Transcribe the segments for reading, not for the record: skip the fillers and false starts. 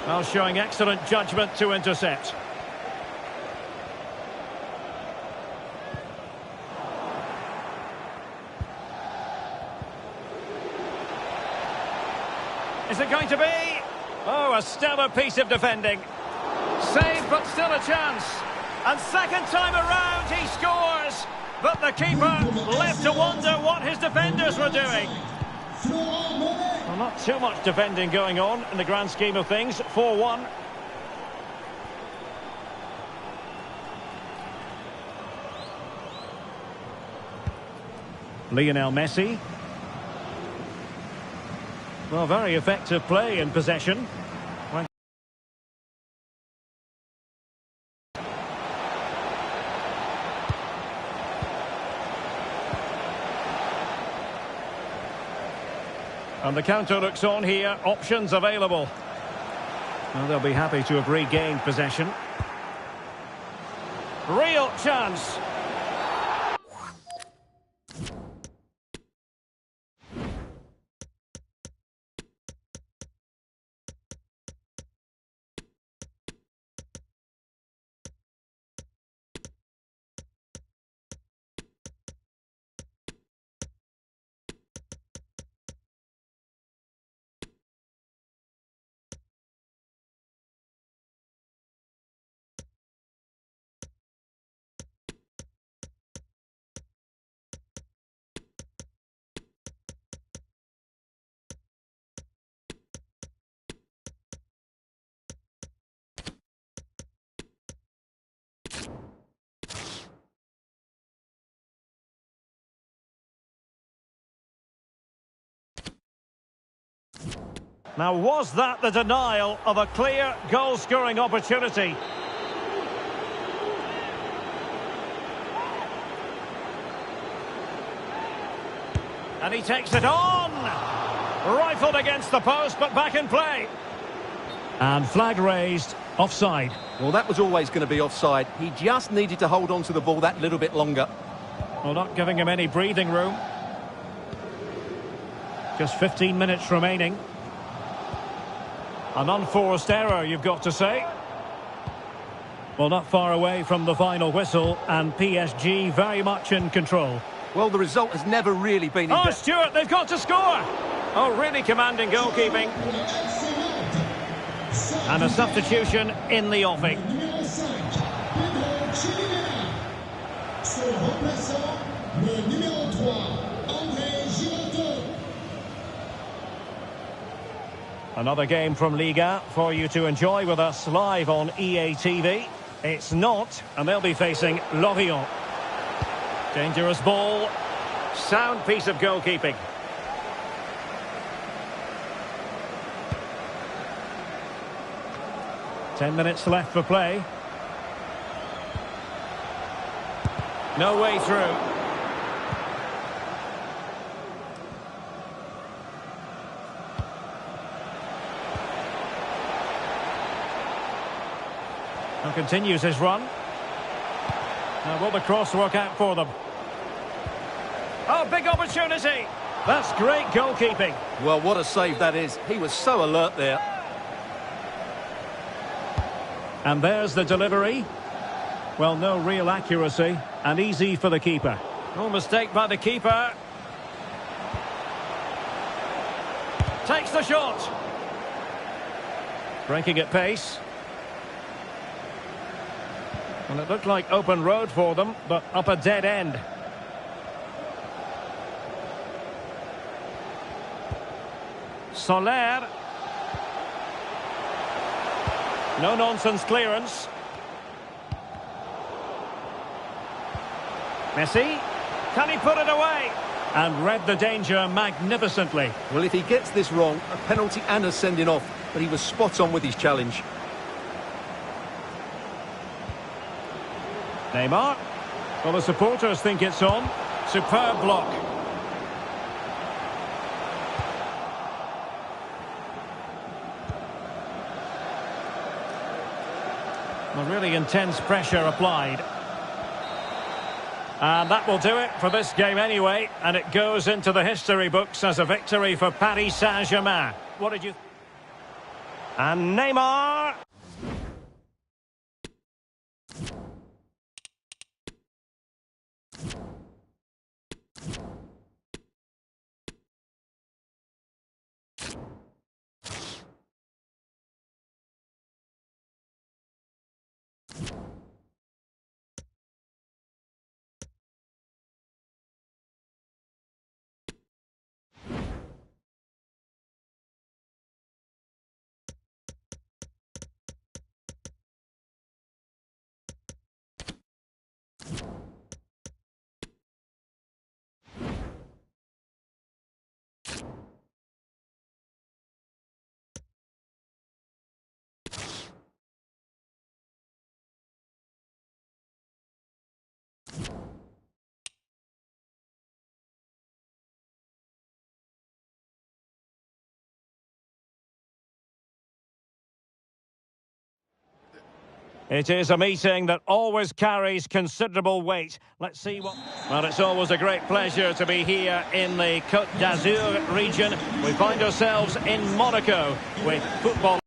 Well, showing excellent judgment to intercept. Is it going to be? Oh, a stellar piece of defending. Saved, but still a chance. And second time around, he scores. But the keeper left to wonder what his defenders were doing. Well, not too much defending going on in the grand scheme of things. 4-1. Lionel Messi. Well, very effective play in possession. And the counter looks on here. Options available. Well, they'll be happy to have regained possession. Real chance. Now, was that the denial of a clear goal-scoring opportunity? And he takes it on! Rifled against the post, but back in play. And flag raised, offside. Well, that was always going to be offside. He just needed to hold on to the ball that little bit longer. Well, not giving him any breathing room. Just 15 minutes remaining. An unforced error, you've got to say. Well, not far away from the final whistle, and PSG very much in control. Well, the result has never really been... Oh, Stuart, they've got to score! Oh, really commanding goalkeeping. And a substitution in the offing. Another game from Liga for you to enjoy with us live on EA TV. It's not, and they'll be facing Lorient. Dangerous ball. Sound piece of goalkeeping. Ten minutes left for play. No way through. And continues his run. Now will the cross work out for them? Oh, big opportunity. That's great goalkeeping. Well, what a save that is. He was so alert there. And there's the delivery. Well, no real accuracy, and easy for the keeper. No mistake by the keeper. Takes the shot. Breaking at pace. Well, it looked like open road for them, but up a dead end. Soler. No-nonsense clearance. Messi. Can he put it away? And read the danger magnificently. Well, if he gets this wrong, a penalty and a sending off, but he was spot on with his challenge. Neymar. Well, the supporters think it's on. Superb block. Well, really intense pressure applied. And that will do it for this game anyway. And it goes into the history books as a victory for Paris Saint-Germain. What did you... And Neymar. It is a meeting that always carries considerable weight. Let's see what... Well, it's always a great pleasure to be here in the Côte d'Azur region. We find ourselves in Monaco with football.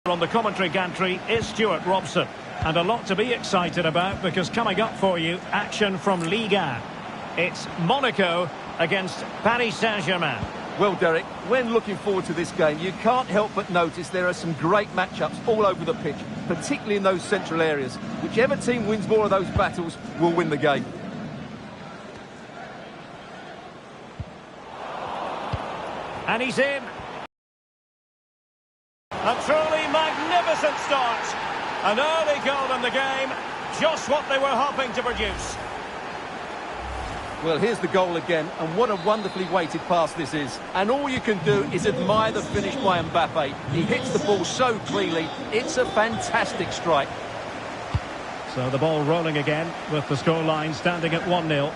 On the commentary gantry is Stuart Robson. And a lot to be excited about because coming up for you, action from Liga. It's Monaco against Paris Saint-Germain. Well, Derek, when looking forward to this game, you can't help but notice there are some great matchups all over the pitch, particularly in those central areas. Whichever team wins more of those battles will win the game. And he's in. A truly magnificent start. An early goal in the game, just what they were hoping to produce. Well, here's the goal again, and what a wonderfully weighted pass this is. And all you can do is admire the finish by Mbappe. He hits the ball so cleanly, it's a fantastic strike. So the ball rolling again, with the scoreline standing at 1-0.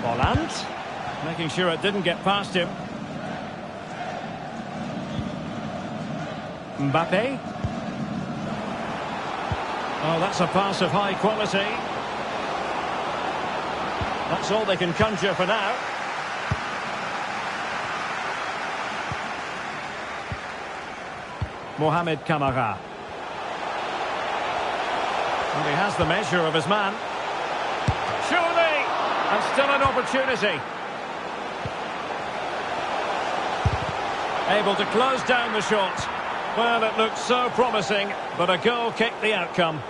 Volland, making sure it didn't get past him. Mbappe. Oh, that's a pass of high quality. That's all they can conjure for now. Mohamed Camara. And he has the measure of his man. Surely! And still an opportunity. Able to close down the shot. Well, it looked so promising, but a goal kicked the outcome.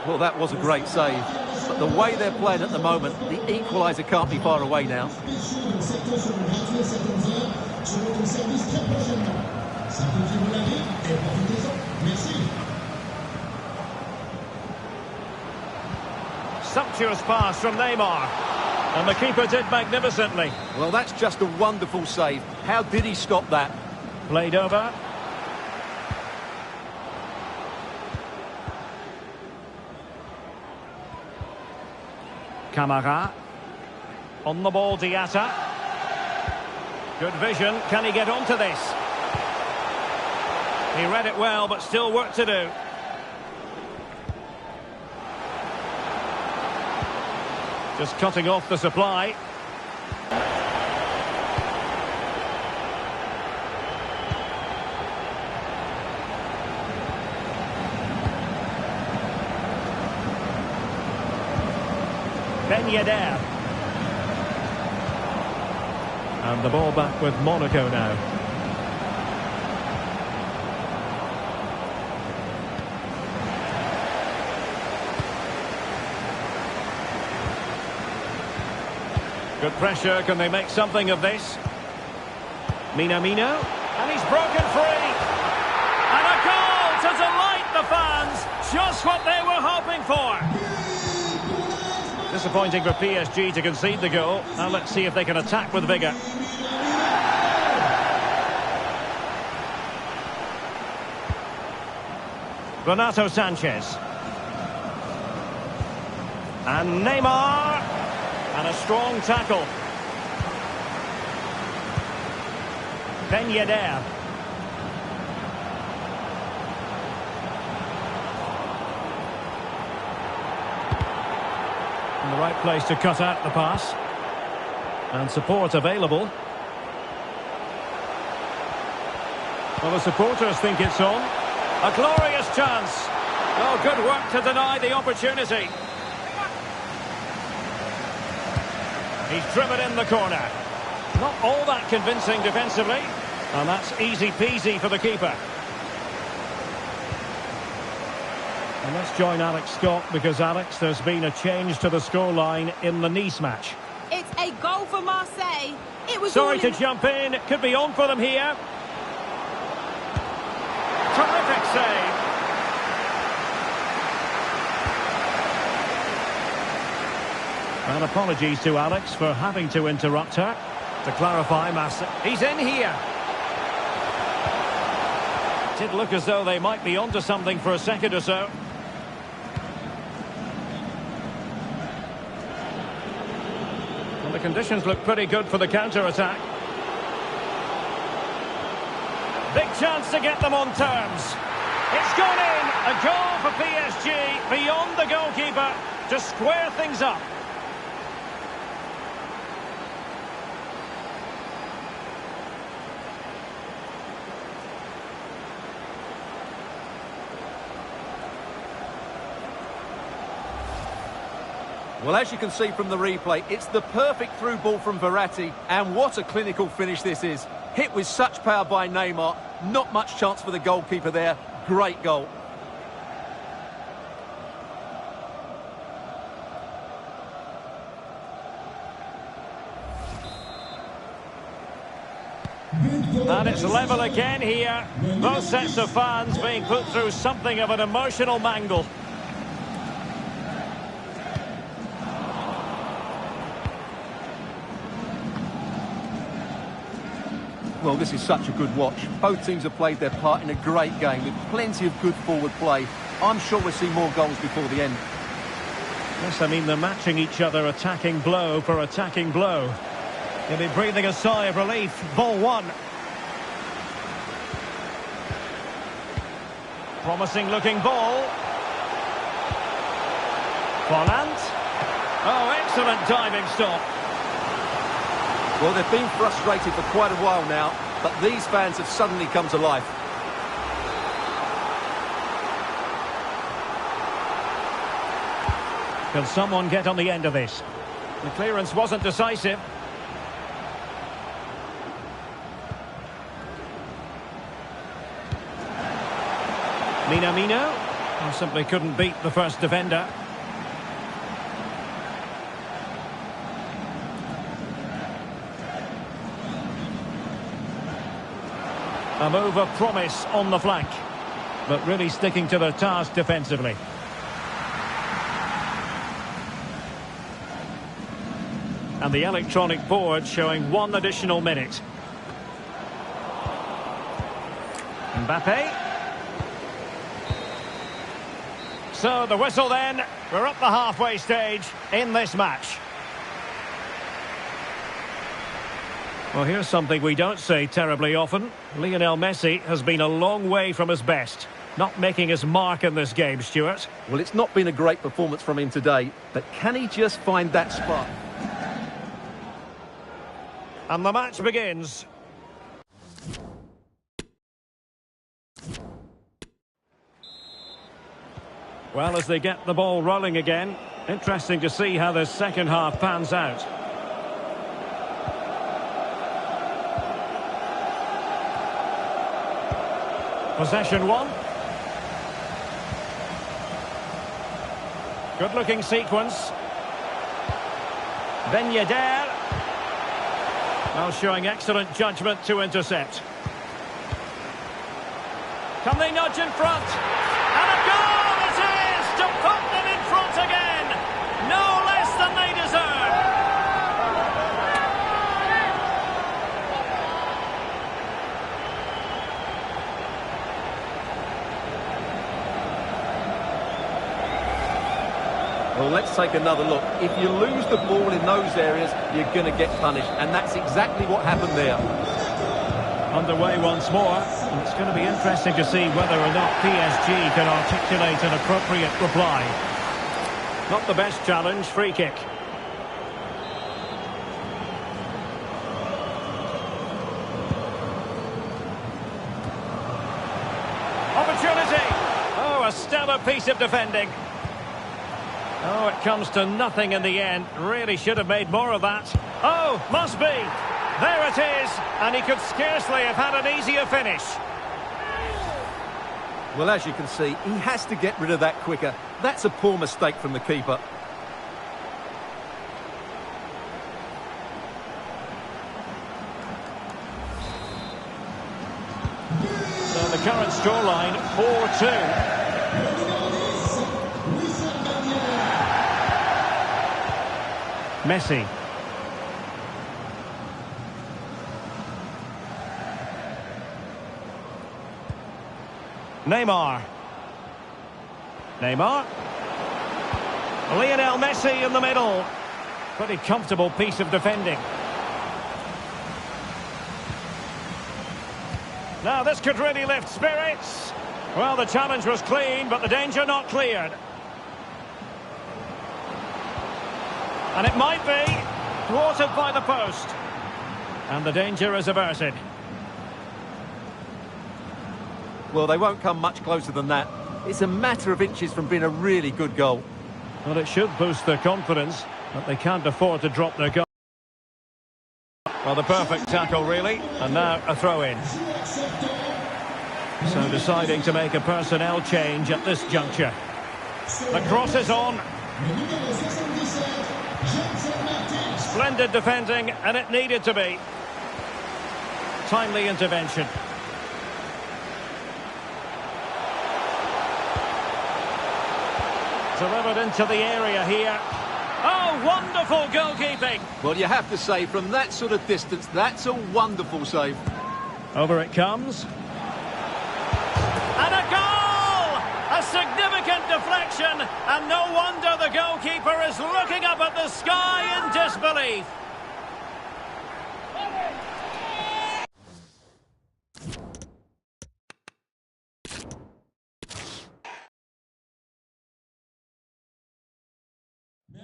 Well, that was a great save. But the way they're playing at the moment, the equaliser can't be far away now. Sumptuous pass from Neymar. And the keeper did magnificently. Well, that's just a wonderful save. How did he stop that? Played over. Camara. On the ball, Diatta. Good vision. Can he get onto this? He read it well, but still work to do. Just cutting off the supply. Ben Yedder. And the ball back with Monaco now. Good pressure. Can they make something of this? Minamino. And he's broken free. And a goal to delight the fans. Just what they were hoping for. Disappointing for PSG to concede the goal. Now let's see if they can attack with vigour. Renato Sanchez. And Neymar. And a strong tackle. Ben Yedder. In the right place to cut out the pass. And support available. Well, the supporters think it's on. A glorious chance. Oh, good work to deny the opportunity. He's driven in the corner. Not all that convincing defensively. And that's easy peasy for the keeper. And let's join Alex Scott because, Alex, there's been a change to the scoreline in the Nice match. It's a goal for Marseille. It was Sorry to jump in. It could be on for them here. Terrific save. And apologies to Alex for having to interrupt her. To clarify, he's in here. It did look as though they might be onto something for a second or so. Well, the conditions look pretty good for the counter-attack. Big chance to get them on terms. It's gone in. A goal for PSG beyond the goalkeeper to square things up. Well, as you can see from the replay, it's the perfect through ball from Verratti, and what a clinical finish this is. Hit with such power by Neymar, not much chance for the goalkeeper there. Great goal. And it's level again here. Both sets of fans being put through something of an emotional mangle. Well, this is such a good watch. Both teams have played their part in a great game with plenty of good forward play. I'm sure we'll see more goals before the end. Yes, I mean, they're matching each other attacking blow for attacking blow. He'll be breathing a sigh of relief. Ball one. Promising looking ball. Volland. Oh, excellent diving stop. Well, they've been frustrated for quite a while now, but these fans have suddenly come to life. Can someone get on the end of this? The clearance wasn't decisive. Minamino simply couldn't beat the first defender. A move of promise on the flank, but really sticking to their task defensively. And the electronic board showing 1 additional minute. Mbappe. So the whistle then. We're up the halfway stage in this match. Well, here's something we don't say terribly often. Lionel Messi has been a long way from his best. Not making his mark in this game, Stuart. Well, it's not been a great performance from him today, but can he just find that spot? And the match begins. Well, as they get the ball rolling again, interesting to see how the second half pans out. Possession one. Good-looking sequence. Ben Yedder. Well, showing excellent judgment to intercept. Can they nudge in front? And a goal it is to put them in front again. No less than they deserve. Well, let's take another look. If you lose the ball in those areas, you're going to get punished. And that's exactly what happened there. Underway once more. And it's going to be interesting to see whether or not PSG can articulate an appropriate reply. Not the best challenge, free kick. Opportunity! Oh, a stellar piece of defending. Oh, it comes to nothing in the end. Really should have made more of that. Oh, must be. There it is. And he could scarcely have had an easier finish. Well, as you can see, he has to get rid of that quicker. That's a poor mistake from the keeper. So the current scoreline, 4-2. Messi. Neymar. Lionel Messi in the middle. Pretty comfortable piece of defending. Now this could really lift spirits. Well, the challenge was clean, but the danger not cleared. And it might be thwarted by the post. And the danger is averted. Well, they won't come much closer than that. It's a matter of inches from being a really good goal. Well, it should boost their confidence, but they can't afford to drop their goal. Well, the perfect tackle, really. And now a throw-in. So deciding to make a personnel change at this juncture. The cross is on. Splendid defending, and it needed to be. Timely intervention. Delivered into the area here. Oh, wonderful goalkeeping. Well, you have to say, from that sort of distance, that's a wonderful save. Over it comes. And a goal! A significant deflection, and no wonder the goalkeeper is looking up at the sky in disbelief.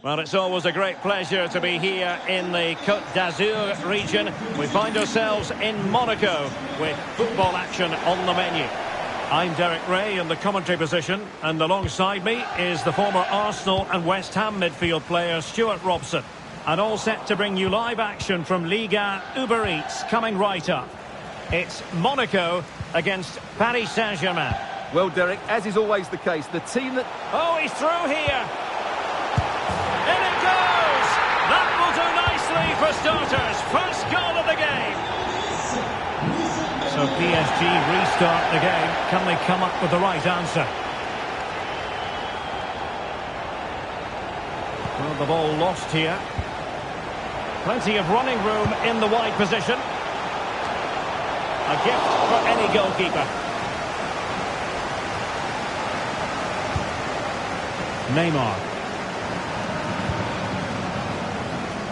Well, it's always a great pleasure to be here in the Côte d'Azur region. We find ourselves in Monaco with football action on the menu. I'm Derek Ray in the commentary position, and alongside me is the former Arsenal and West Ham midfield player Stuart Robson. And all set to bring you live action from Liga Uber Eats coming right up. It's Monaco against Paris Saint-Germain. Well, Derek, as is always the case, the team that... Oh, he's through here. In it goes! That will do nicely for starters. First goal of the game. So PSG restart the game. Can they come up with the right answer? Well, the ball lost here. Plenty of running room in the wide position. A gift for any goalkeeper. Neymar.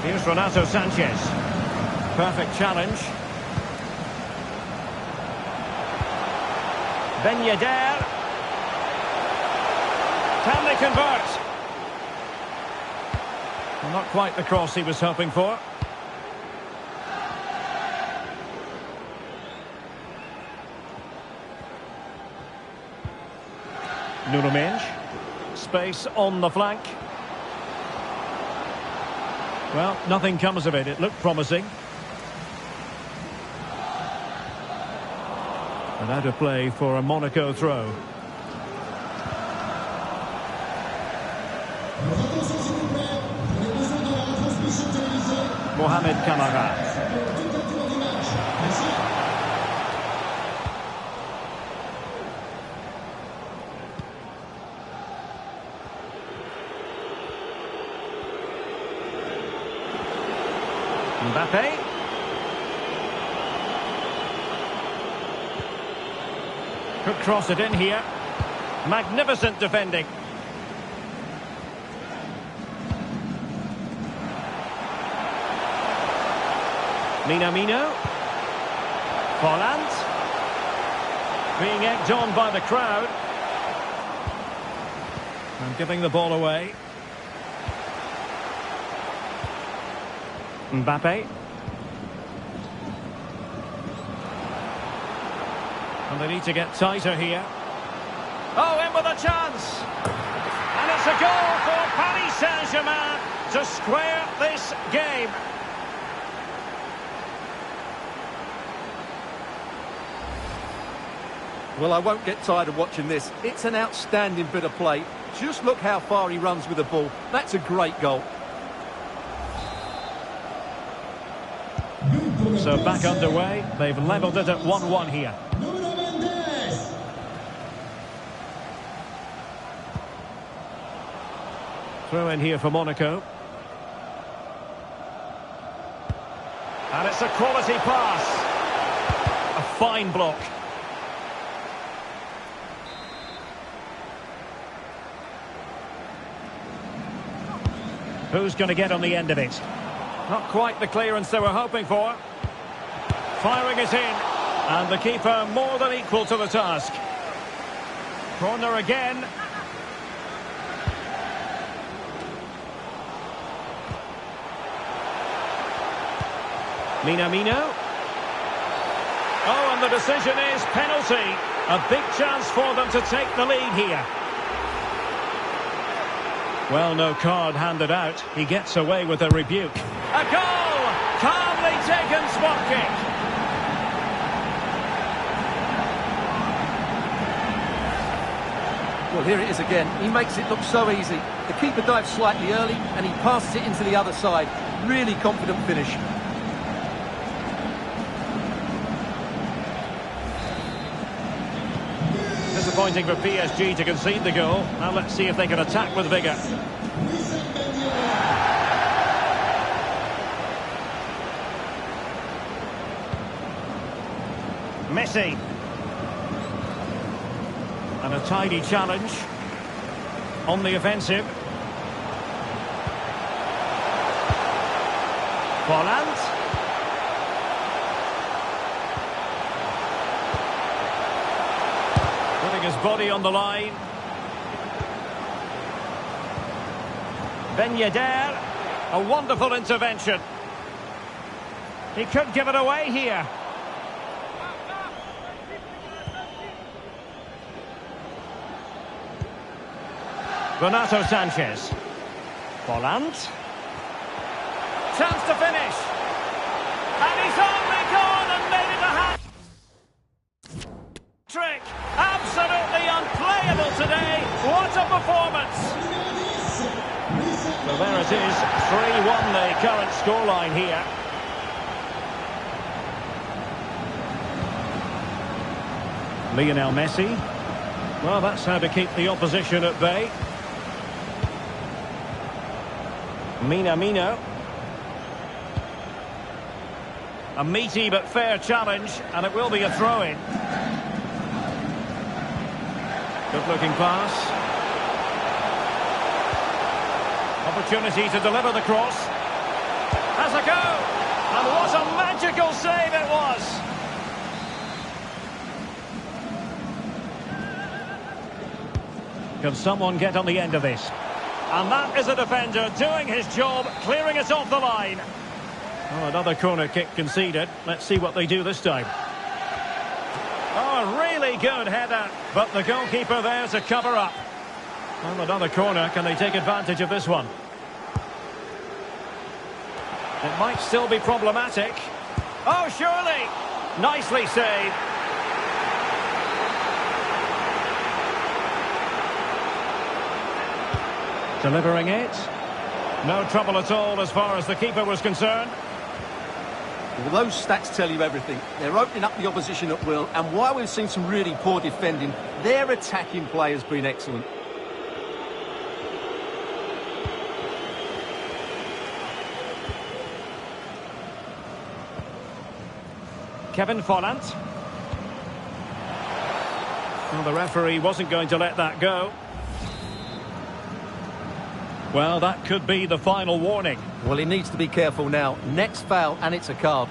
Here's Renato Sanchez. Perfect challenge. Ben Yedder. Can they convert? Well, not quite the cross he was hoping for. Nuno Mendes. Space on the flank. Well, nothing comes of it. It looked promising. And out of play for a Monaco throw. Mohamed Kamara. Mbappe. Could cross it in here. Magnificent defending. Minamino. Volland. Being egged on by the crowd. And giving the ball away. Mbappe. And they need to get tighter here. Oh, in with a chance! And it's a goal for Paris Saint-Germain to square this game. Well, I won't get tired of watching this. It's an outstanding bit of play. Just look how far he runs with the ball. That's a great goal. So back underway. They've levelled it at 1-1 here. Throw in here for Monaco. And it's a quality pass. A fine block. Who's going to get on the end of it? Not quite the clearance they were hoping for. Firing it in. And the keeper more than equal to the task. Corner again. Minamino. Oh, and the decision is penalty. A big chance for them to take the lead here. Well, no card handed out. He gets away with a rebuke. A goal! Calmly taken spot kick. Well, here it is again. He makes it look so easy. The keeper dives slightly early and he passes it into the other side. Really confident finish. Disappointing for PSG to concede the goal. Now let's see if they can attack with vigour. Messi. And a tidy challenge. On the offensive. Volland. Putting his body on the line. Ben Yedder. A wonderful intervention. He could give it away here. Renato Sanchez. Volland. Chance to finish. And he's only gone and made it a hat-trick. Absolutely unplayable today. What a performance. So there it is. 3-1 the current scoreline here. Lionel Messi. Well, that's how to keep the opposition at bay. Minamino. A meaty but fair challenge, and it will be a throw-in. Good-looking pass. Opportunity to deliver the cross. Has a go! And what a magical save it was! Can someone get on the end of this? And that is a defender doing his job, clearing it off the line. Oh, another corner kick conceded. Let's see what they do this time. Oh, a really good header, but the goalkeeper there to cover up. Well, another corner. Can they take advantage of this one? It might still be problematic. Oh, surely! Nicely saved. Delivering it. No trouble at all as far as the keeper was concerned. Well, those stats tell you everything. They're opening up the opposition at will, and while we've seen some really poor defending, their attacking play has been excellent. Kevin Volland. Well, the referee wasn't going to let that go. Well, that could be the final warning. Well, he needs to be careful now. Next foul, and it's a card.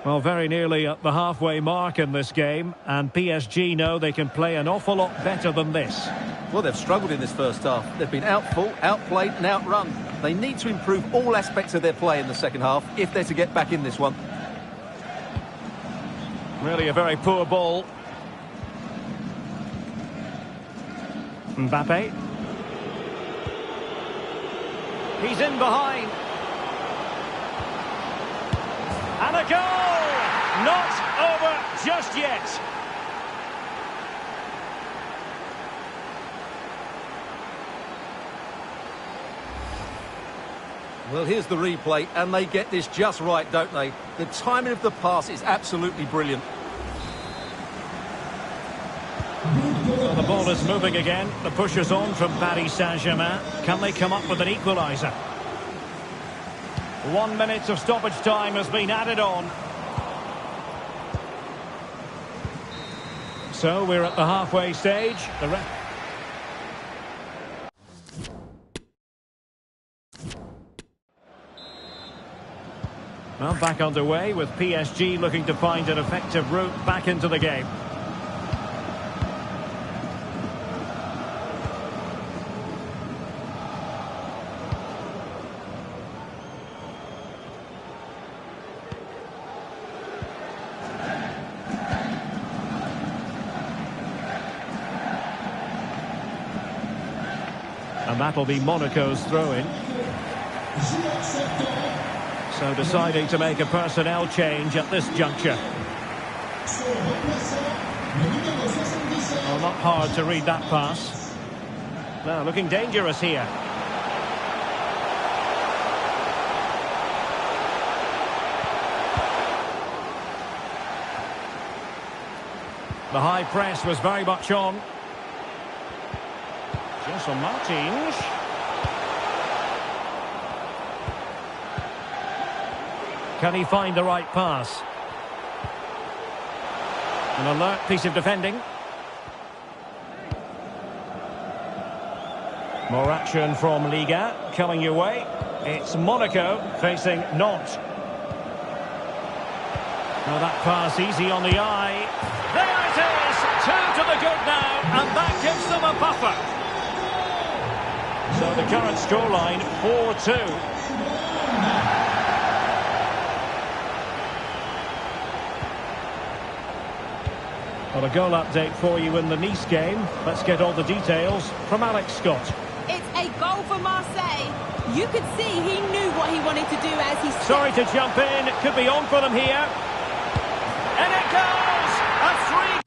Well, very nearly at the halfway mark in this game, and PSG know they can play an awful lot better than this. Well, they've struggled in this first half. They've been outfought, outplayed and outrun. They need to improve all aspects of their play in the second half if they're to get back in this one. Really a very poor ball. Mbappe. He's in behind. And a goal! Not over just yet. Well, here's the replay, and they get this just right, don't they? The timing of the pass is absolutely brilliant. Well, the ball is moving again. The push is on from Paris Saint-Germain. Can they come up with an equaliser? 1 minute of stoppage time has been added on. So we're at the halfway stage. Well, back underway with PSG looking to find an effective route back into the game. And that'll be Monaco's throw-in. So deciding to make a personnel change at this juncture. Well, not hard to read that pass. Now, looking dangerous here. The high press was very much on. Jason Martins. Can he find the right pass? An alert piece of defending. More action from Liga coming your way. It's Monaco facing Nantes. Now that pass easy on the eye. There it is! 2 to the good now, and that gives them a buffer. So the current scoreline, 4-2. Well, a goal update for you in the Nice game. Let's get all the details from Alex Scott. It's a goal for Marseille. You could see he knew what he wanted to do as he stepped. Sorry to jump in. It could be on for them here. And it goes! A 3.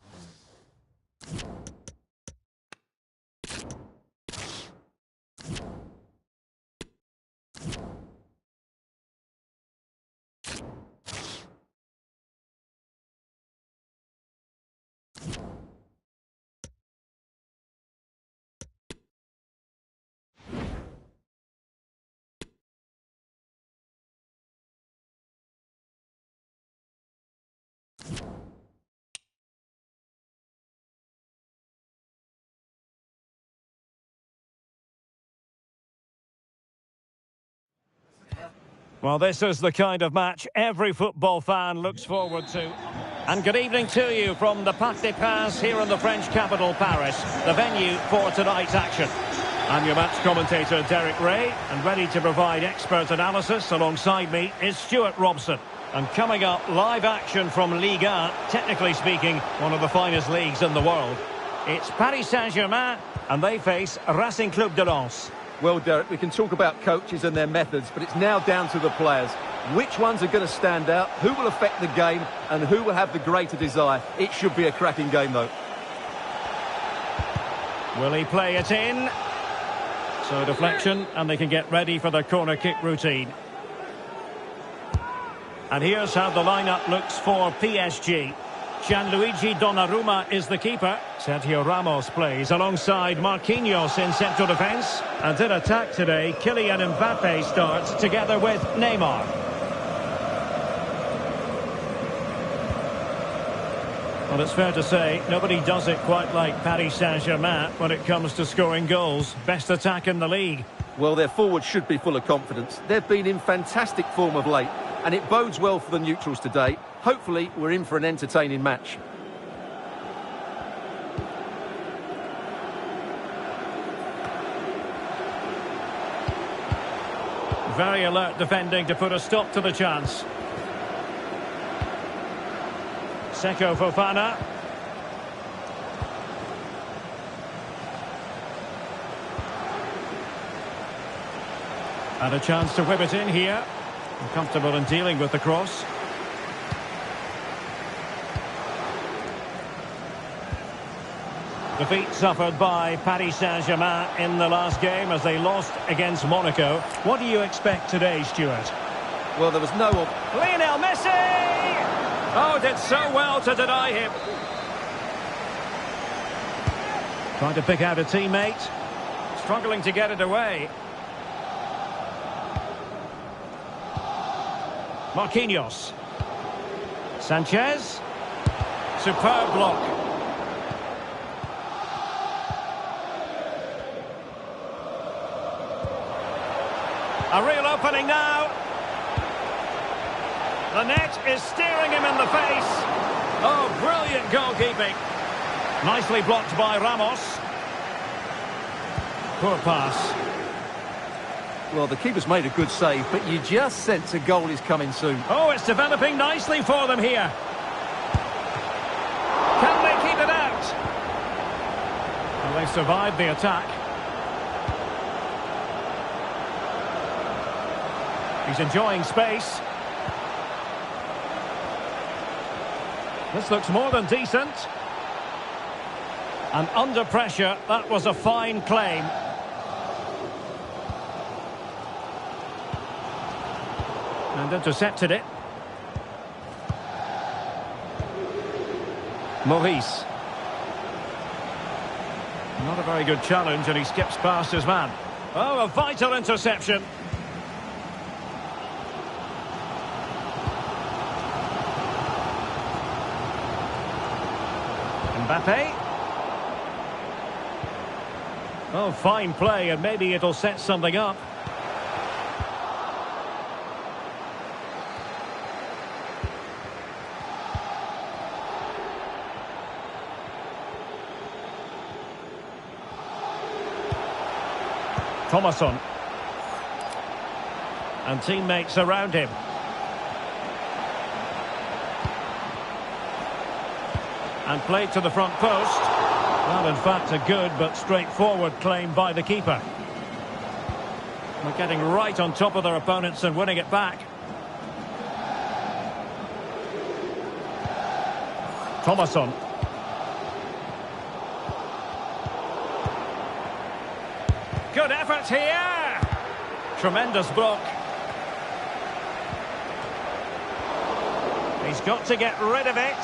Well, this is the kind of match every football fan looks forward to. And good evening to you from the Parc des Princes here in the French capital, Paris, the venue for tonight's action. I'm your match commentator, Derek Ray, and ready to provide expert analysis alongside me is Stuart Robson. And coming up, live action from Liga, technically speaking, one of the finest leagues in the world. It's Paris Saint-Germain, and they face Racing Club de Lens. Well, Derek, we can talk about coaches and their methods, but it's now down to the players. Which ones are going to stand out, who will affect the game, and who will have the greater desire? It should be a cracking game, though. Will he play it in? So deflection, and they can get ready for the corner kick routine. And here's how the lineup looks for PSG. Gianluigi Donnarumma is the keeper. Sergio Ramos plays alongside Marquinhos in central defence. And in attack today, Kylian Mbappe starts together with Neymar. Well, it's fair to say, nobody does it quite like Paris Saint-Germain when it comes to scoring goals. Best attack in the league. Well, their forwards should be full of confidence. They've been in fantastic form of late, and it bodes well for the neutrals today. Hopefully, we're in for an entertaining match. Very alert defending to put a stop to the chance. Seko Fofana. And a chance to whip it in here. Comfortable in dealing with the cross. Defeat suffered by Paris Saint-Germain in the last game as they lost against Monaco. What do you expect today, Stuart? Well, there was no... Lionel Messi! Oh, did so well to deny him. Trying to pick out a teammate. Struggling to get it away. Marquinhos. Sanchez. Superb block. A real opening now. The net is staring him in the face. Oh, brilliant goalkeeping. Nicely blocked by Ramos. Poor pass. Well, the keeper's made a good save, but you just sense a goal is coming soon. Oh, it's developing nicely for them here. Can they keep it out? Well, they survived the attack. He's enjoying space. This looks more than decent. And under pressure, that was a fine claim. And intercepted it. Maurice. Not a very good challenge, and he skips past his man. Oh, a vital interception. Mbappe. Oh, fine play, and maybe it'll set something up. Thomasson. And teammates around him. And played to the front post. Well, in fact, a good but straightforward claim by the keeper. They're getting right on top of their opponents and winning it back. Thomasson. Good effort here. Tremendous block. He's got to get rid of it.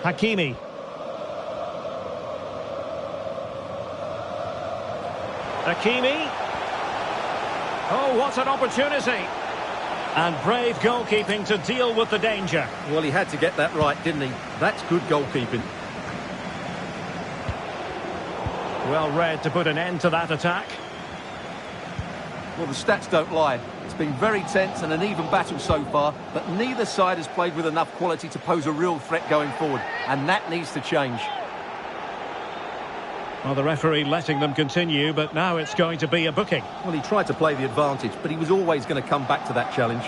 Hakimi. Hakimi. Oh, what an opportunity. And brave goalkeeping to deal with the danger. Well, he had to get that right, didn't he? That's good goalkeeping. Well read to put an end to that attack. Well, the stats don't lie. It's been very tense and an even battle so far, but neither side has played with enough quality to pose a real threat going forward, and that needs to change. Well, the referee letting them continue, but now it's going to be a booking. Well, he tried to play the advantage, but he was always going to come back to that challenge.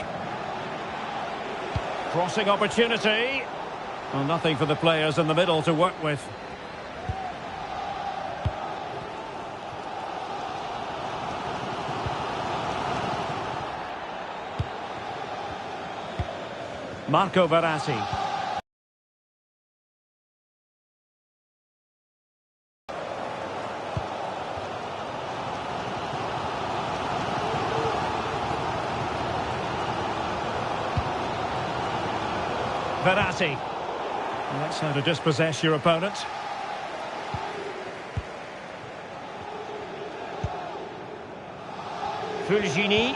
Crossing opportunity. Well, nothing for the players in the middle to work with. Marco Verratti. Verratti. Well, that's how to dispossess your opponent. Fulgini.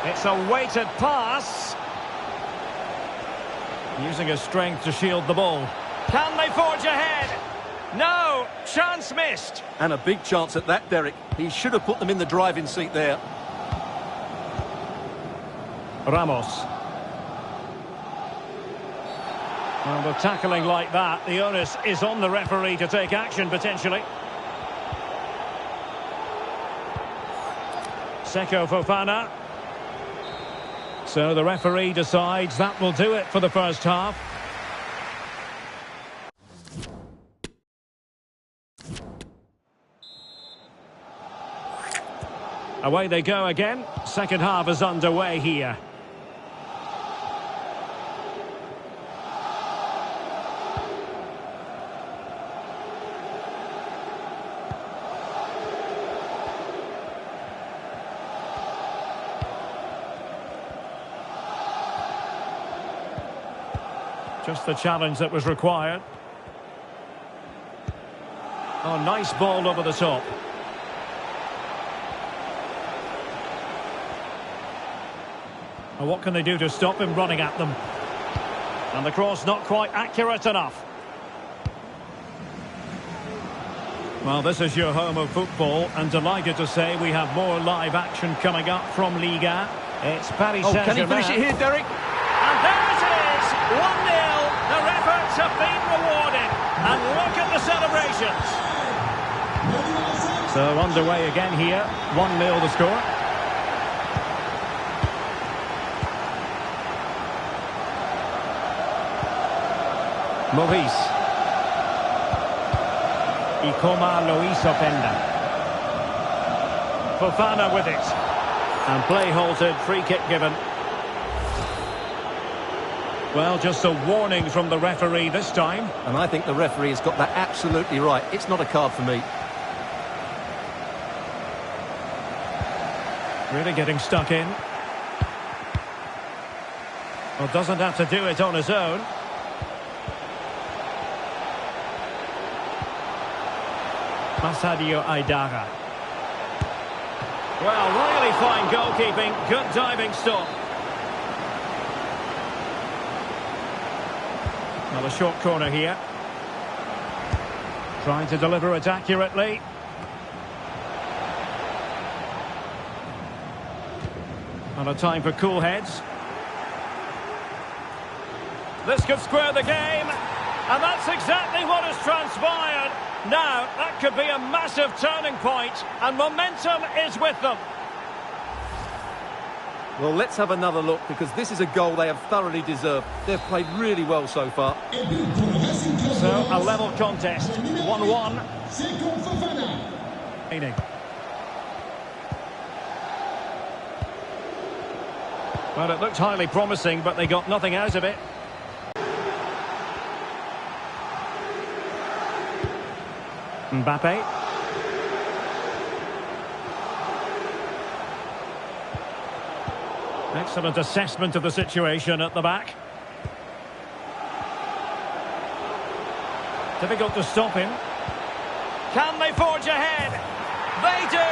It's a weighted pass. Using his strength to shield the ball. Can they forge ahead? No, chance missed. And a big chance at that, Derek. He should have put them in the driving seat there. Ramos. Well, with tackling like that, the onus is on the referee to take action, potentially. Seko Fofana. So the referee decides that will do it for the first half. Away they go again. Second half is underway here. Just the challenge that was required. Oh, nice ball over the top. Well, what can they do to stop him running at them? And the cross not quite accurate enough. Well, this is your home of football, and delighted to say we have more live action coming up from Liga. It's Paris Saint-Germain. Can he finish it here, Derek? And there it is! 1-0. Their efforts have been rewarded. And look at the celebrations. So underway again here. 1-0 the score. Maurice. Ikoma Luis Openda. Fofana with it. And play halted, free kick given. Well, just a warning from the referee this time. And I think the referee has got that absolutely right. It's not a card for me. Really getting stuck in. Well, doesn't have to do it on his own. Masadio Aidara. Well, really fine goalkeeping. Good diving stop. Well, a short corner here. Trying to deliver it accurately. And a time for cool heads. This could square the game. And that's exactly what has transpired. Now, that could be a massive turning point, and momentum is with them. Well, let's have another look, because this is a goal they have thoroughly deserved. They've played really well so far. So, a level contest, 1-1. Well, it looked highly promising, but they got nothing out of it. Mbappe. Excellent assessment of the situation at the back. Difficult to stop him. Can they forge ahead? They do!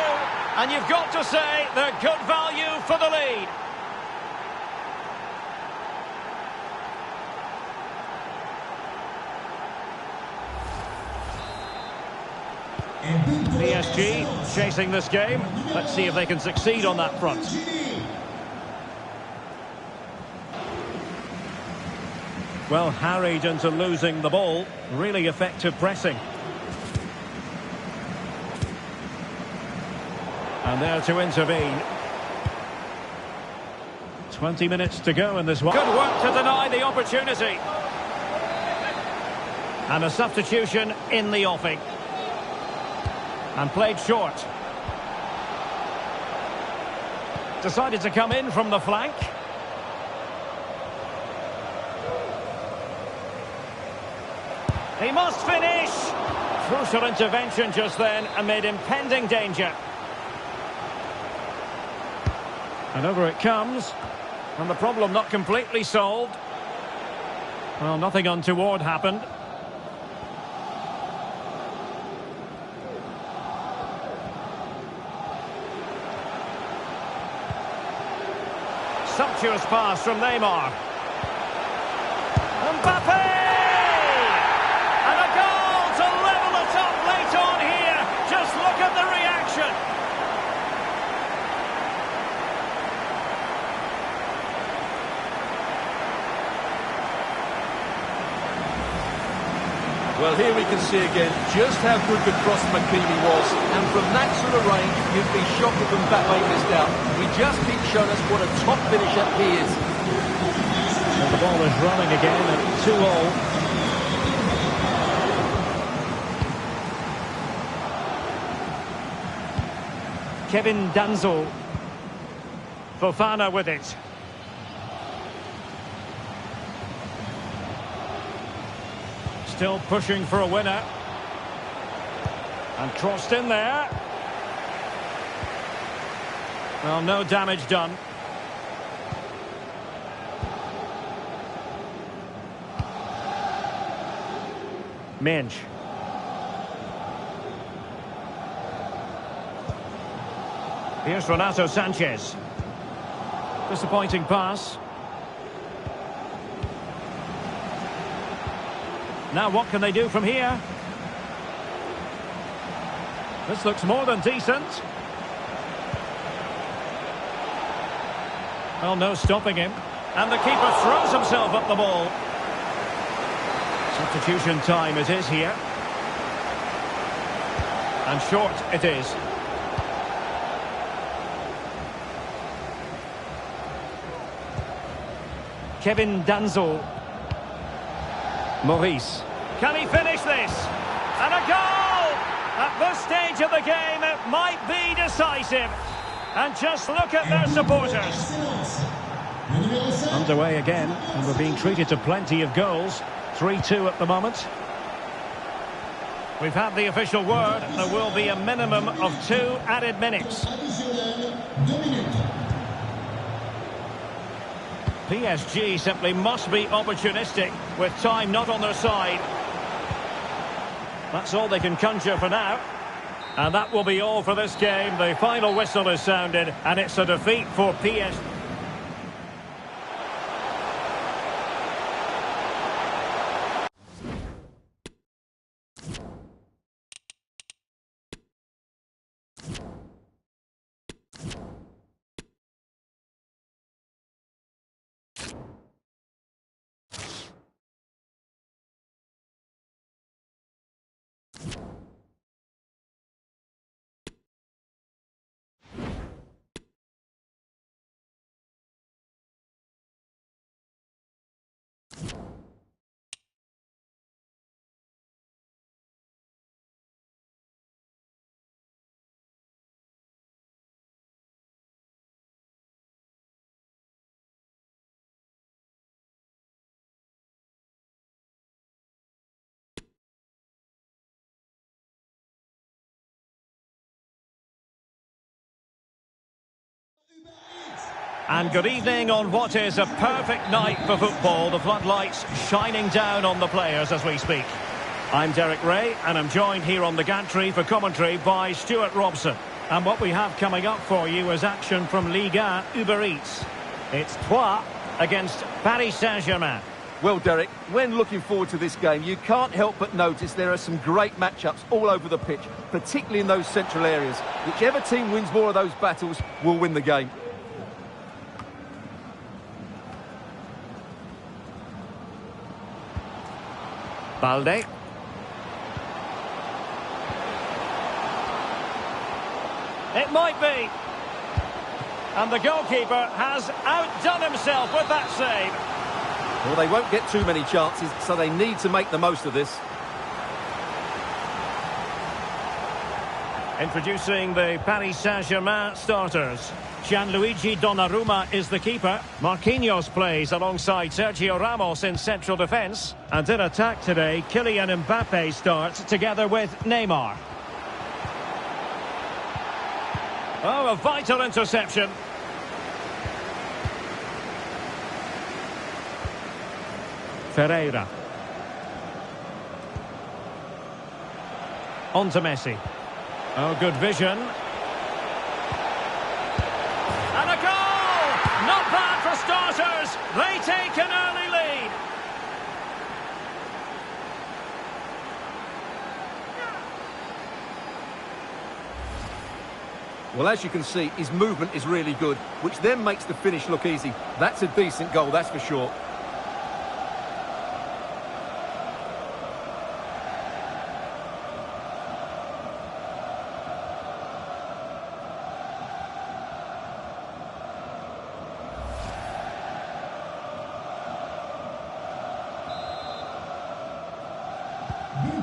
And you've got to say they're good value for the lead. PSG chasing this game. Let's see if they can succeed on that front. Well, harried into losing the ball. Really effective pressing. And there to intervene. 20 minutes to go in this one. Good work to deny the opportunity. And a substitution in the offing. And played short. Decided to come in from the flank. He must finish. Crucial intervention just then amid impending danger. And over it comes. And the problem not completely solved. Well, nothing untoward happened. Sumptuous pass from Neymar. Mbappe! And a goal to level Well, here we can see again just how good the cross from Hakimi was. And from that sort of range, you'd be shocked if Mbappe missed out. He just keeps showing us what a top finisher he is. And the ball is running again at 2-all. Kevin Danzo. Fofana with it. Still pushing for a winner. And crossed in there. Well, no damage done. Minch. Here's Renato Sanchez. Disappointing pass. Now what can they do from here? This looks more than decent. Well, no stopping him. And the keeper throws himself up the ball. Substitution time it is here. And short it is. Kevin Danzo. Maurice. Can he finish this? And a goal! At this stage of the game, it might be decisive. And just look at their supporters. Underway again, and we're being treated to plenty of goals. 3-2 at the moment. We've had the official word. There will be a minimum of 2 added minutes. PSG simply must be opportunistic with time not on their side. That's all they can conjure for now. And that will be all for this game. The final whistle is sounded and it's a defeat for PSG. And good evening on what is a perfect night for football. The floodlights shining down on the players as we speak. I'm Derek Ray and I'm joined here on the gantry for commentary by Stuart Robson. And what we have coming up for you is action from Ligue 1 Uber Eats. It's Troyes against Paris Saint-Germain. Well, Derek, when looking forward to this game, you can't help but notice there are some great matchups all over the pitch, particularly in those central areas. Whichever team wins more of those battles will win the game. Balde. It might be. And the goalkeeper has outdone himself with that save. Well, they won't get too many chances, so they need to make the most of this. Introducing the Paris Saint-Germain starters. Gianluigi Donnarumma is the keeper. Marquinhos plays alongside Sergio Ramos in central defence. And in attack today, Kylian Mbappe starts together with Neymar. Oh, a vital interception. Ferreira. On to Messi. Oh, good vision. And a goal! Not bad for starters. They take an early lead. Well, as you can see, his movement is really good, which then makes the finish look easy. That's a decent goal, that's for sure.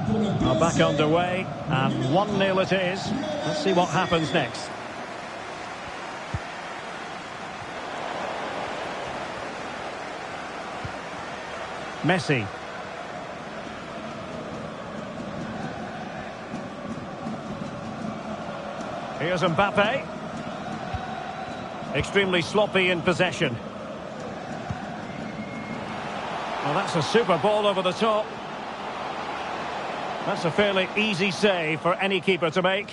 Are back underway, and 1-0 it is. Let's see what happens next. Messi. Here's Mbappe. Extremely sloppy in possession. Well, that's a super ball over the top. That's a fairly easy save for any keeper to make.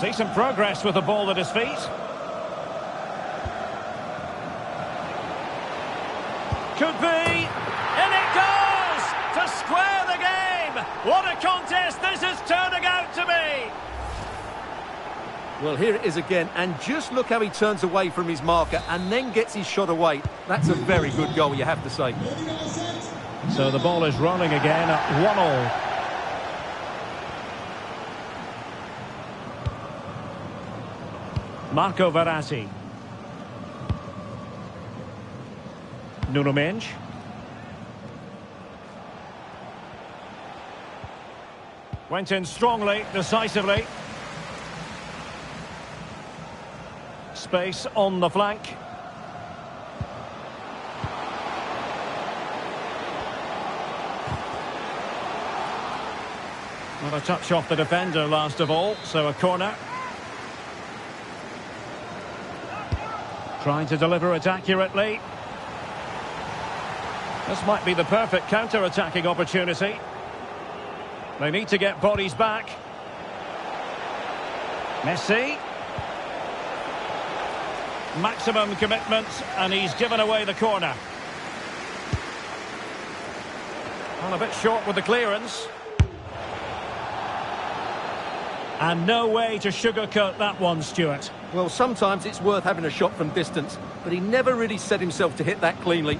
Decent progress with the ball at his feet. Could be, and it goes to square the game. What a contest this is turning out to be. Well, here it is again, and just look how he turns away from his marker and then gets his shot away. That's a very good goal, you have to say. So the ball is rolling again at 1-1. Marco Verratti. Nuno Mendes. Went in strongly, decisively. Space on the flank. Not a touch off the defender last of all, so a corner. Trying to deliver it accurately. This might be the perfect counter-attacking opportunity. They need to get bodies back. Messi. Maximum commitment, and he's given away the corner. Well, a bit short with the clearance. And no way to sugarcoat that one, Stuart. Well, sometimes it's worth having a shot from distance, but he never really set himself to hit that cleanly.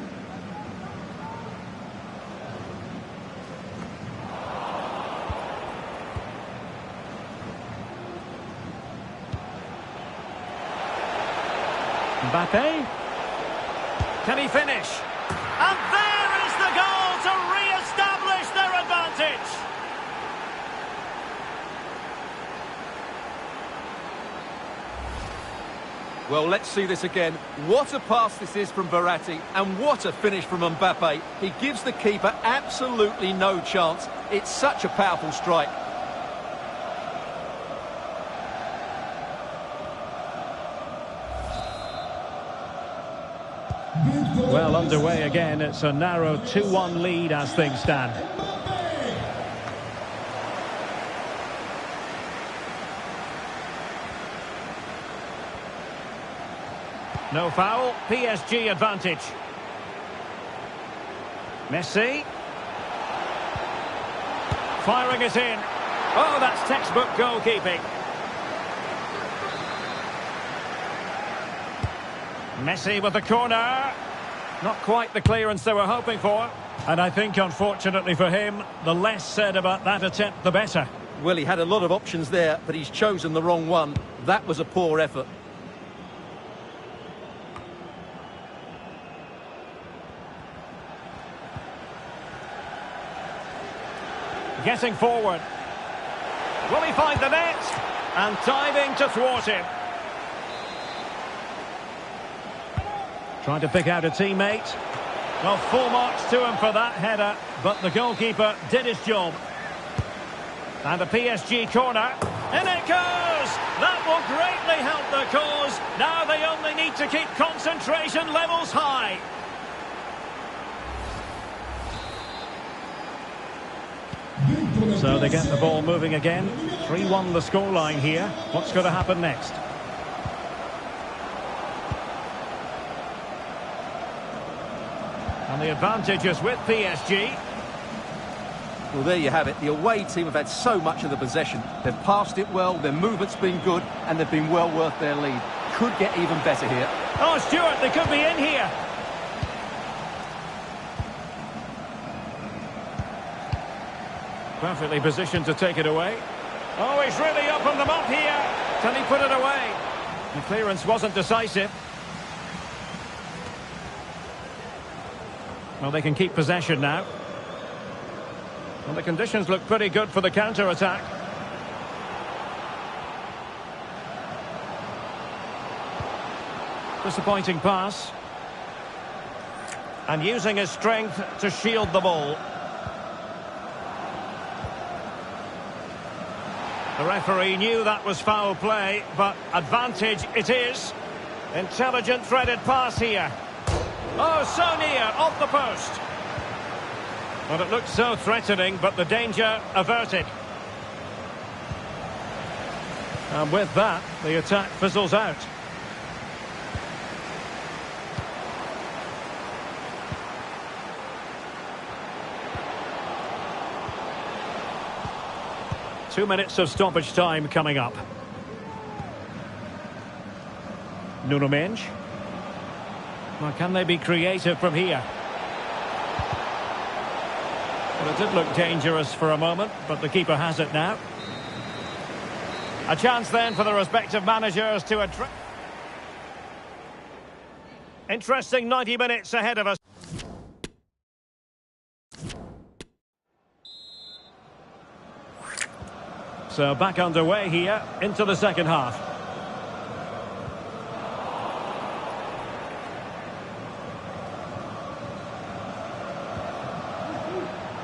Mbappe. Can he finish? And there is the goal to re-establish their advantage. Well, let's see this again. What a pass this is from Verratti, and what a finish from Mbappe. He gives the keeper absolutely no chance. It's such a powerful strike. Well, underway again. It's a narrow 2-1 lead as things stand. No foul, PSG advantage. Messi. Firing it in. Oh, that's textbook goalkeeping. Messi with the corner. Not quite the clearance they were hoping for. And I think, unfortunately for him, the less said about that attempt, the better. Well, he had a lot of options there, but he's chosen the wrong one. That was a poor effort. Getting forward. Will he find the net? And diving to thwart him. Trying to pick out a teammate. Well, full marks to him for that header, but the goalkeeper did his job. And a PSG corner. In it goes! That will greatly help the cause. Now they only need to keep concentration levels high. So they get the ball moving again. 3-1 the scoreline here. What's going to happen next? And the advantage is with PSG. Well, there you have it. The away team have had so much of the possession. They've passed it well, their movement's been good, and they've been well worth their lead. Could get even better here. Oh, Stuart, they could be in here. Perfectly positioned to take it away. Oh, he's really opened them up here. Can he put it away? The clearance wasn't decisive. Well, they can keep possession now. Well, the conditions look pretty good for the counter-attack. Disappointing pass. And using his strength to shield the ball. The referee knew that was foul play, but advantage it is. Intelligent threaded pass here. Oh, so near, off the post. Well, it looked so threatening, but the danger averted. And with that, the attack fizzles out. Two minutes of stoppage time coming up. Nuno Mendes. Well, can they be creative from here? Well, it did look dangerous for a moment, but the keeper has it now. A chance then for the respective managers to address. Interesting 90 minutes ahead of us. So back underway here into the second half.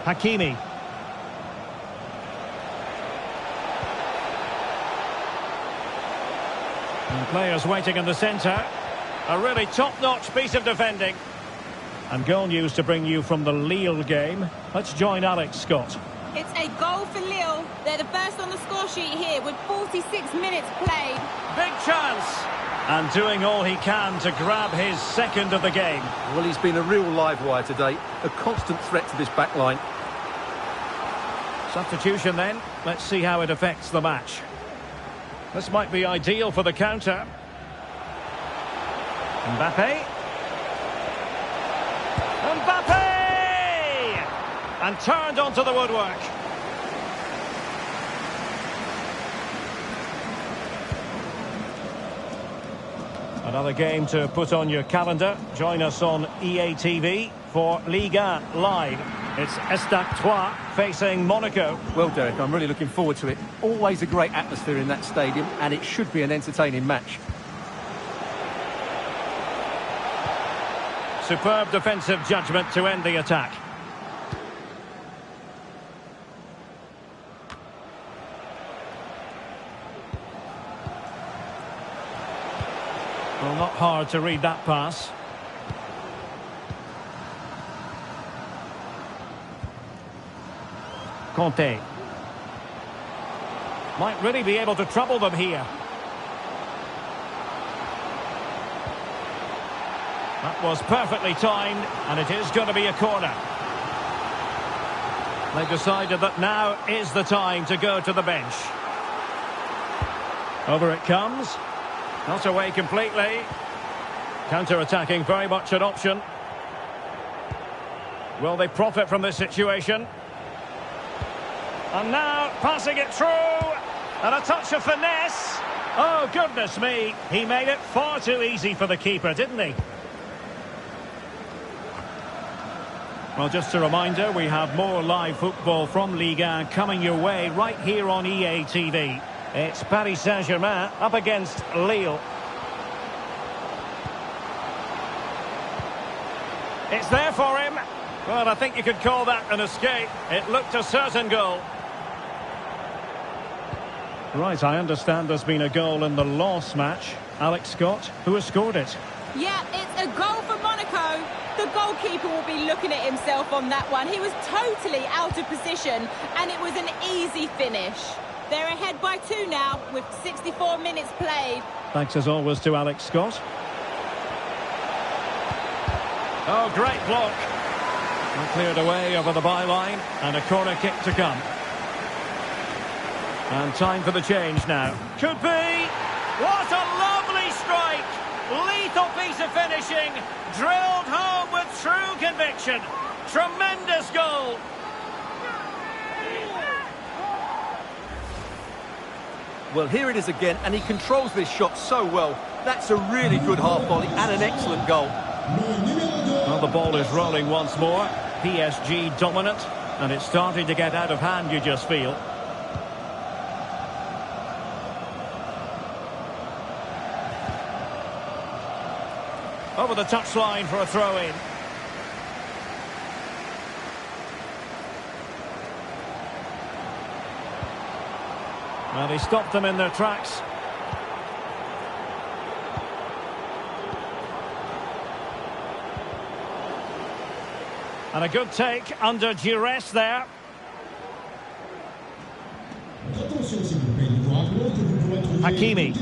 Hakimi. And players waiting in the centre. A really top-notch piece of defending. And goal news to bring you from the Lille game. Let's join Alex Scott. It's a goal for Lille. They're the first on the score sheet here with 46 minutes played. Big chance. And doing all he can to grab his second of the game. Well, he's been a real live wire today. A constant threat to this back line. Substitution then. Let's see how it affects the match. This might be ideal for the counter. Mbappe. Mbappe! And turned onto the woodwork. Another game to put on your calendar. Join us on EA TV for Liga Live. It's Stade Troyes facing Monaco. Well, Derek, I'm really looking forward to it. Always a great atmosphere in that stadium, and it should be an entertaining match. Superb defensive judgment to end the attack. Well, not hard to read that pass. Conte. Might really be able to trouble them here. That was perfectly timed, and it is going to be a corner. They've decided that now is the time to go to the bench. Over it comes. Not away completely. Counter-attacking, very much an option. Will they profit from this situation? And now, passing it through. And a touch of finesse. Oh, goodness me. He made it far too easy for the keeper, didn't he? Well, just a reminder, we have more live football from Ligue 1 coming your way right here on EA TV. It's Paris Saint-Germain up against Lille. It's there for him. Well, I think you could call that an escape. It looked a certain goal. Right, I understand there's been a goal in the loss match. Alex Scott, who has scored it? Yeah, it's a goal for Monaco. The goalkeeper will be looking at himself on that one. He was totally out of position, and it was an easy finish. They're ahead by 2 now, with 64 minutes played. Thanks as always to Alex Scott. Oh, great block. And cleared away over the byline, and a corner kick to come. And time for the change now. Could be. What a lovely strike. Lethal piece of finishing. Drilled home with true conviction. Tremendous goal. Well, here it is again, and he controls this shot so well. That's a really good half volley and an excellent goal. Well, the ball is rolling once more. PSG dominant, and it's starting to get out of hand, you just feel. Over the touchline for a throw-in. Well, he stopped them in their tracks. And a good take under duress there. Hakimi.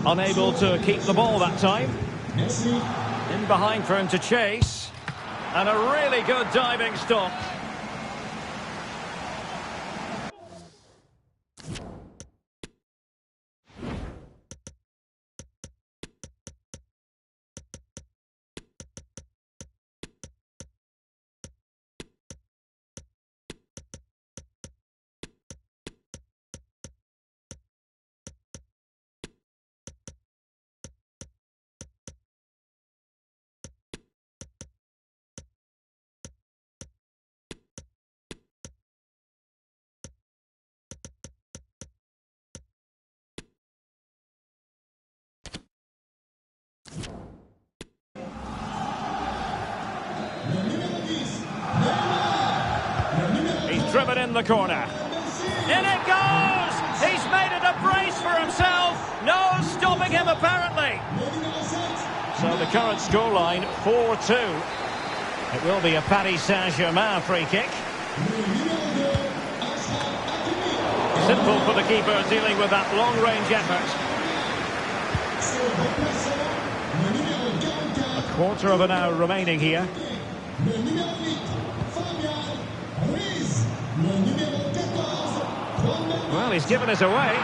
Unable to keep the ball that time. In behind for him to chase. And a really good diving stop. Driven in the corner. In it goes! He's made it a brace for himself. No stopping him, apparently. So the current scoreline, 4-2. It will be a Paris Saint-Germain free kick. Simple for the keeper dealing with that long-range effort. A quarter of an hour remaining here. Well, he's given us away.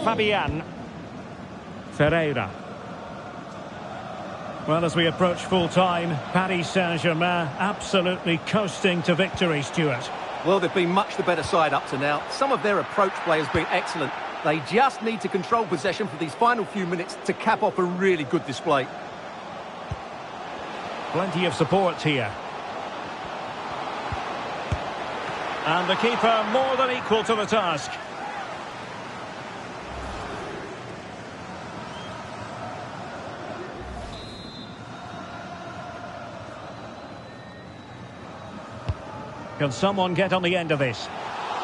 Fabian. Ferreira. Well, as we approach full-time, Paris Saint-Germain absolutely coasting to victory, Stuart. Well, they've been much the better side up to now. Some of their approach play has been excellent. They just need to control possession for these final few minutes to cap off a really good display. Plenty of support here. And the keeper more than equal to the task. Can someone get on the end of this?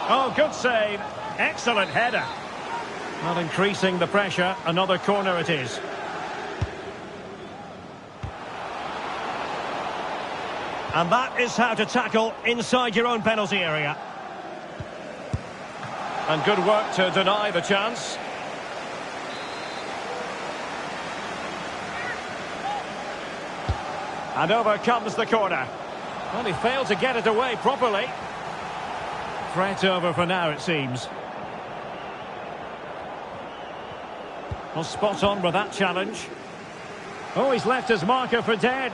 Oh, good save. Excellent header. Not increasing the pressure. Another corner it is. And that is how to tackle inside your own penalty area. And good work to deny the chance. And over comes the corner. Well, he failed to get it away properly. Threat over for now, it seems. Well, spot on with that challenge. Oh, he's left his marker for dead.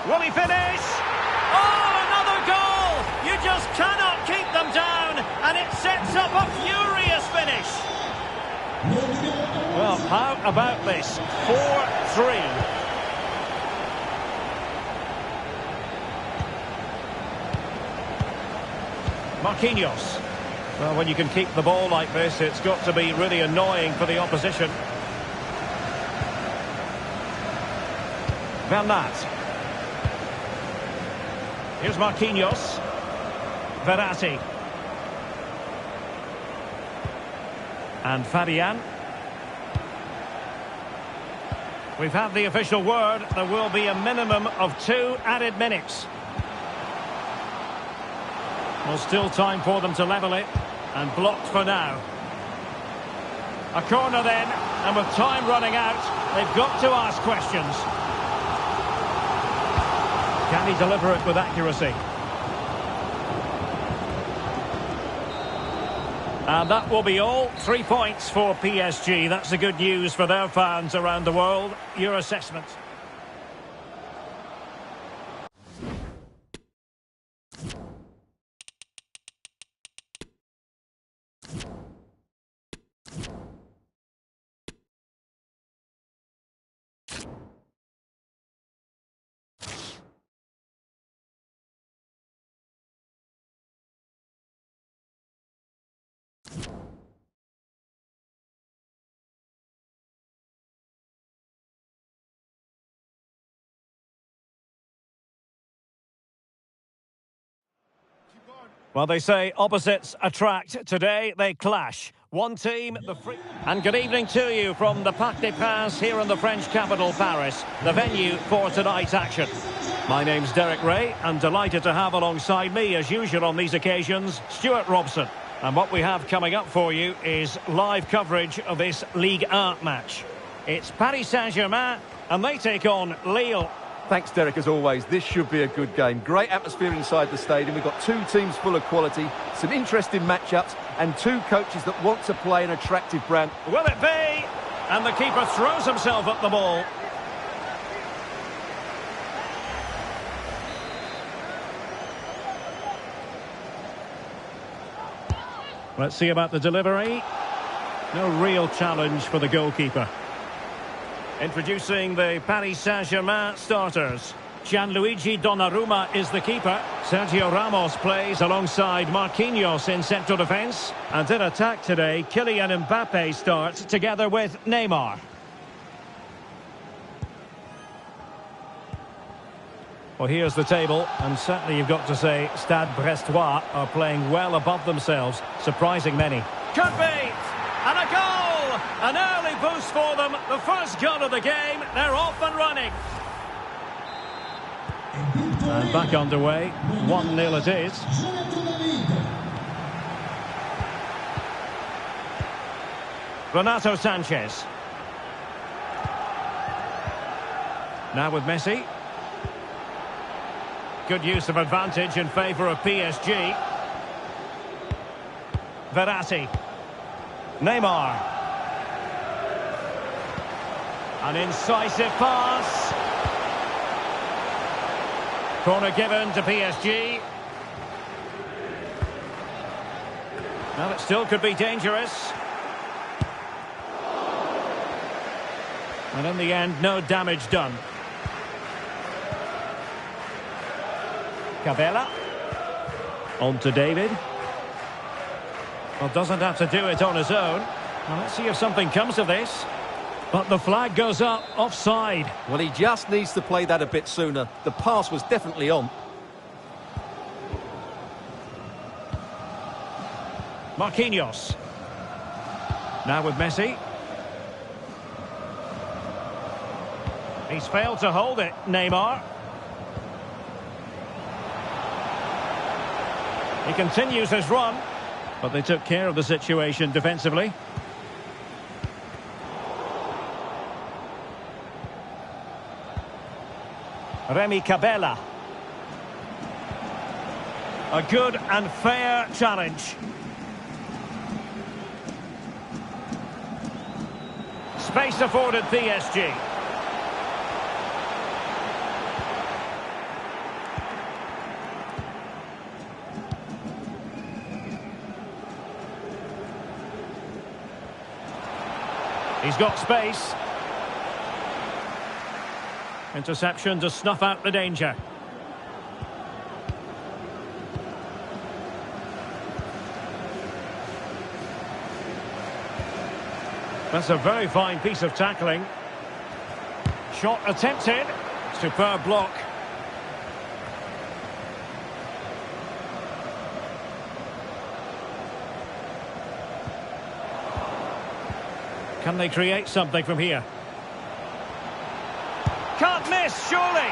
Will he finish? Oh, another goal! You just cannot keep them down, and it sets up a furious finish. Well, how about this? 4-3. Marquinhos. Well, when you can keep the ball like this, it's got to be really annoying for the opposition. Bernat. Here's Marquinhos. Verratti. And Fabian. We've had the official word. There will be a minimum of 2 added minutes. Well, still time for them to level it. And blocked for now. A corner then. And with time running out, they've got to ask questions. Can he deliver it with accuracy? And that will be all. 3 points for PSG. That's the good news for their fans around the world. Your assessment? Well, they say opposites attract. Today, they clash. One team, the free... And good evening to you from the Parc des Princes here in the French capital, Paris, the venue for tonight's action. My name's Derek Ray, and delighted to have alongside me, as usual on these occasions, Stuart Robson. And what we have coming up for you is live coverage of this Ligue 1 match. It's Paris Saint-Germain, and they take on Lille. Thanks, Derek, as always. This should be a good game. Great atmosphere inside the stadium. We've got two teams full of quality, some interesting matchups, and two coaches that want to play an attractive brand. Will it be? And the keeper throws himself at the ball. Let's see about the delivery. No real challenge for the goalkeeper. Introducing the Paris Saint-Germain starters. Gianluigi Donnarumma is the keeper. Sergio Ramos plays alongside Marquinhos in central defence. And in attack today, Kylian Mbappe starts together with Neymar. Well, here's the table, and certainly you've got to say Stade Brestois are playing well above themselves, surprising many. Could be! And a goal! An early boost for them. The first goal of the game. They're off and running. And back underway. 1-0 it is. Renato Sanchez. Now with Messi. Good use of advantage in favour of PSG. Verratti. Neymar. An incisive pass. Corner given to PSG. Well, it still could be dangerous. And in the end, no damage done. Cabella. On to David. Well, doesn't have to do it on his own. Well, let's see if something comes of this. But the flag goes up, offside. Well, he just needs to play that a bit sooner. The pass was definitely on. Marquinhos. Now with Messi. He's failed to hold it, Neymar. He continues his run, but they took care of the situation defensively. Remy Cabella. A good and fair challenge. Space afforded PSG. He's got space. Interception to snuff out the danger. That's a very fine piece of tackling. Shot attempted. Superb block. Can they create something from here? Can't miss, surely!